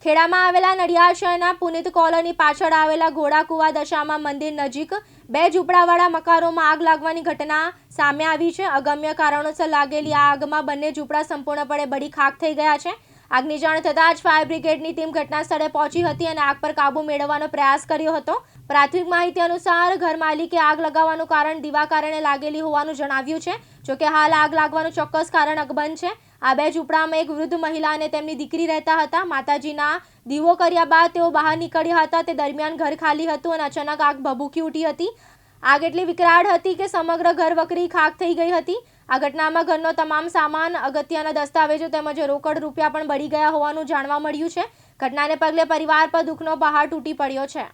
ખેડામાં આવેલા નડિયાદ શહેરના પુનિત કોલોની પાછળ આવેલા ઘોડાકુવા દશામા મંદિર નજીક બે ઝૂંપડાવાળા મકાનોમાં આગ લાગવાની ઘટના સામે આવી છે। અગમ્ય કારણોસર લાગેલી આ આગમાં બંને ઝૂંપડા સંપૂર્ણપણે બળી ખાખ થઈ ગયા છે। આગની જાણ થતાં જ ફાયર બ્રિગેડની ટીમ ઘટના સ્થળે પહોંચી હતી અને આગ પર કાબૂ મેળવવાનો પ્રયાસ કર્યો હતો। પ્રાથમિક માહિતી અનુસાર ઘર માલિકે આગ લગાવવાનું કારણ દીવા કારણે લાગેલી હોવાનું જણાવ્યું છે। જોકે હાલ આગ લાગવાનું ચોક્કસ કારણ અકબંધ છે। આ બે ઝૂંપડામાં એક વૃદ્ધ મહિલા અને તેમની દીકરી રહેતા હતા। માતાજીના દીવો કર્યા બાદ તેઓ બહાર નીકળ્યા હતા। તે દરમિયાન ઘર ખાલી હતું અને અચાનક આગ ભભૂકી ઉઠી હતી। આગ એટલી વિકરાળ હતી કે સમગ્ર ઘર વકરી ખાખ થઈ ગઈ હતી। આ ઘટનામાં ઘરનો તમામ સામાન, અગત્યના દસ્તાવેજો તેમજ રોકડ રૂપિયા પણ બળી ગયા હોવાનું જાણવા મળ્યું છે। ઘટનાને પગલે પરિવાર પર દુઃખનો પહાડ તૂટી પડ્યો છે।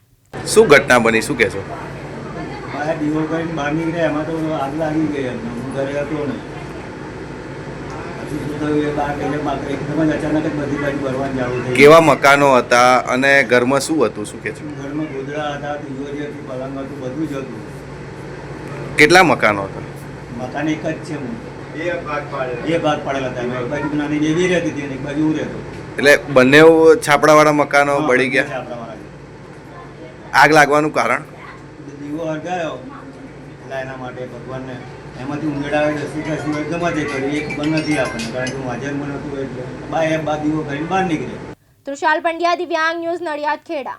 શું ઘટના બની, શું કહેશો? મારા દીવો કરીને બહાર નીકળ્યા, એમાં તો આગ લાગી ગઈ એમને, હું ઘરે હતો ને। પછી શું થયું એ બહાર ગઈને એકદમ જ અચાનક જ બધી બાજુ ભરવાની ચાલુ થઈ। કેવા મકાનો હતા અને ઘરમાં શું હતું, શું કહે છે? ઘરમાં ગોદડા હતા, તિજોરી હતી, પલંગ હતું, બધું જ હતું। કેટલા મકાનો હતા? મકાન એક જ છે, હું બે ભાગ પાડેલા હતા। એક બાજુ નાની દેવી રહેતી હતી અને એક બાજુ હું રહેતો। એટલે બંને છાપડાવાળા મકાનો બળી ગયા? આગ લાગવાનું કારણ? દીવો હરગાયો એટલે એના માટે ભગવાનને એમાંથી ઉંદરડા આવે દસી ખસી હોય ગમે તે કર્યું, એ ખબર નથી આપણને, કારણ કે હું હાજરમાં નહોતું એટલે બા દીવો કરીને બહાર નીકળ્યો। તૃષાલ પંડ્યા, દિવ્યાંગ ન્યૂઝ, નડિયાદ, ખેડા।